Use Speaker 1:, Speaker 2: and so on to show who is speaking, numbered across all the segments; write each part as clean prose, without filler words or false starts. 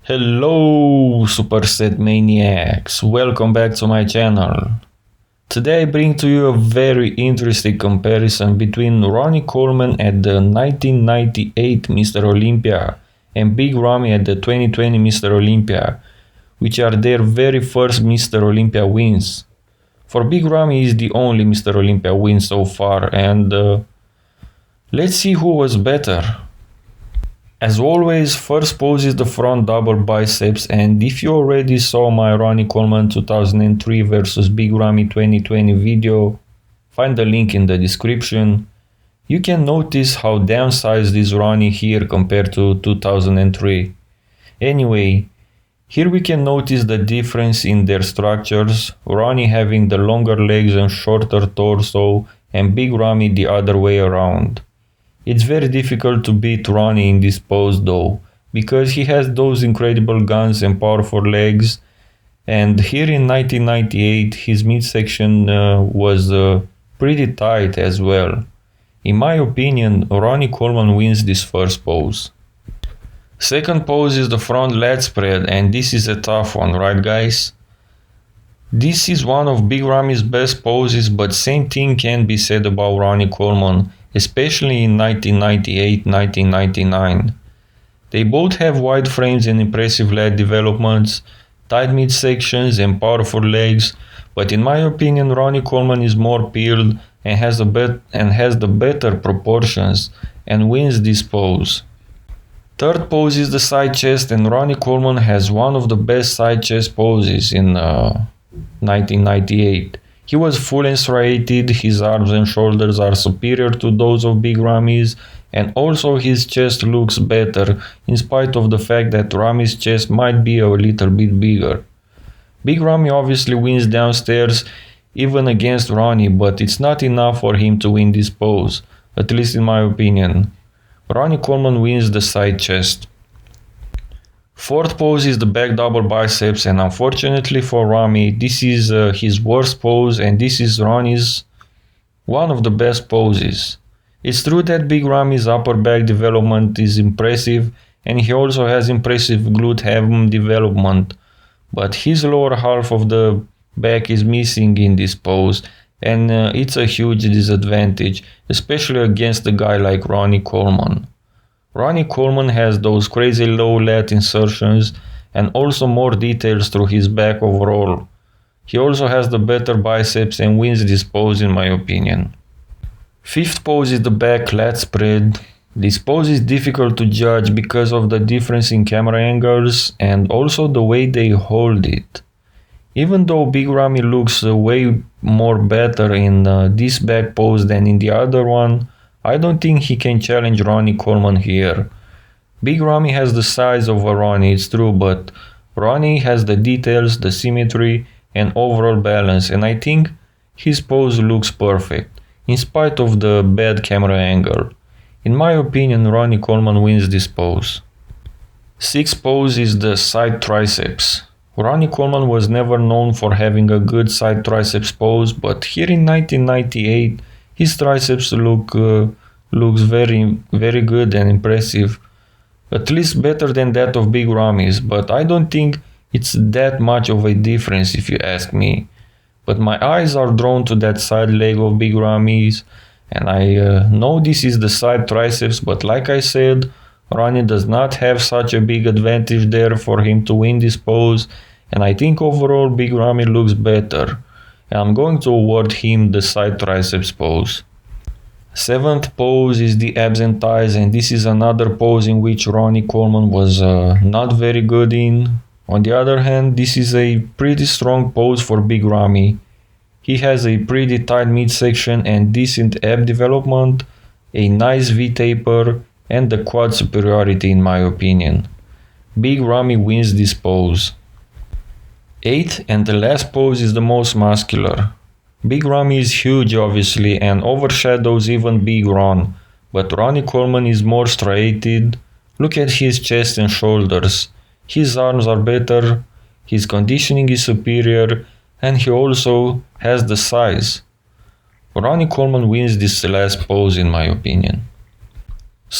Speaker 1: Hello, Superset maniacs! Welcome back to my channel. Today I bring to you a very interesting comparison between Ronnie Coleman at the 1998 Mr. Olympia and Big Ramy at the 2020 Mr. Olympia, which are their very first Mr. Olympia wins. For Big Ramy is the only Mr. Olympia win so far, and let's see who was better. As always, first pose is the front double biceps, and if you already saw my Ronnie Coleman 2003 vs Big Ramy 2020 video, find the link in the description, you can notice how downsized is Ronnie here compared to 2003. Anyway, here we can notice the difference in their structures, Ronnie having the longer legs and shorter torso, and Big Ramy the other way around. It's very difficult to beat Ronnie in this pose though, because he has those incredible guns and powerful legs, and here in 1998 his midsection was pretty tight as well. In my opinion, Ronnie Coleman wins this first pose. Second pose is the front lat spread, and this is a tough one, right guys? This is one of Big Ramy's best poses, but same thing can be said about Ronnie Coleman, especially in 1998-1999. They both have wide frames and impressive lat developments, tight midsections and powerful legs, but in my opinion Ronnie Coleman is more peeled and has the better proportions and wins this pose. Third pose is the side chest, and Ronnie Coleman has one of the best side chest poses in 1998. He was full and striated, his arms and shoulders are superior to those of Big Ramy's, and also his chest looks better, in spite of the fact that Ramy's chest might be a little bit bigger. Big Ramy obviously wins downstairs, even against Ronnie, but it's not enough for him to win this pose, at least in my opinion. Ronnie Coleman wins the side chest. Fourth pose is the back double biceps, and unfortunately for Ramy, this is his worst pose, and this is Ronnie's one of the best poses. It's true that Big Ramy's upper back development is impressive, and he also has impressive glute ham development, but his lower half of the back is missing in this pose, and it's a huge disadvantage, especially against a guy like Ronnie Coleman. Ronnie Coleman has those crazy low lat insertions and also more details through his back overall. He also has the better biceps and wins this pose in my opinion. Fifth pose is the back lat spread. This pose is difficult to judge because of the difference in camera angles and also the way they hold it. Even though Big Ramy looks way more better in this back pose than in the other one, I don't think he can challenge Ronnie Coleman here. Big Ramy has the size of a Ronnie, it's true, but Ronnie has the details, the symmetry and overall balance, and I think his pose looks perfect, in spite of the bad camera angle. In my opinion, Ronnie Coleman wins this pose. Sixth pose is the side triceps. Ronnie Coleman was never known for having a good side triceps pose, but here in 1998 his triceps looks very good and impressive, at least better than that of Big Ramy's, but I don't think it's that much of a difference if you ask me. But my eyes are drawn to that side leg of Big Ramy's, and I know this is the side triceps, but like I said, Ronnie does not have such a big advantage there for him to win this pose, and I think overall Big Ramy looks better, and I'm going to award him the side triceps pose. Seventh pose is the abs and thighs, and this is another pose in which Ronnie Coleman was not very good in. On the other hand, this is a pretty strong pose for Big Ramy. He has a pretty tight midsection and decent ab development, a nice V-taper, and the quad superiority in my opinion. Big Ramy wins this pose. Eighth and the last pose is the most muscular. Big Ramy is huge obviously and overshadows even Big Ron, but Ronnie Coleman is more striated. Look at his chest and shoulders. His arms are better, his conditioning is superior, and he also has the size. Ronnie Coleman wins this last pose in my opinion.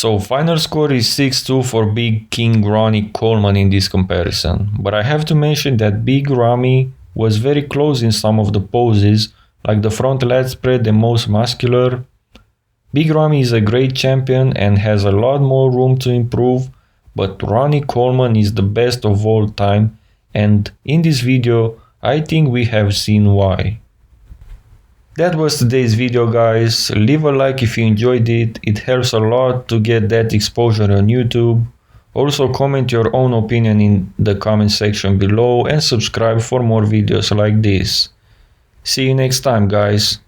Speaker 1: So final score is 6-2 for Big King Ronnie Coleman in this comparison, but I have to mention that Big Ramy was very close in some of the poses, like the front lat spread and most muscular. Big Ramy is a great champion and has a lot more room to improve, but Ronnie Coleman is the best of all time, and in this video I think we have seen why. That was today's video, guys. Leave a like if you enjoyed it, it helps a lot to get that exposure on YouTube. Also comment your own opinion in the comment section below and subscribe for more videos like this. See you next time, guys.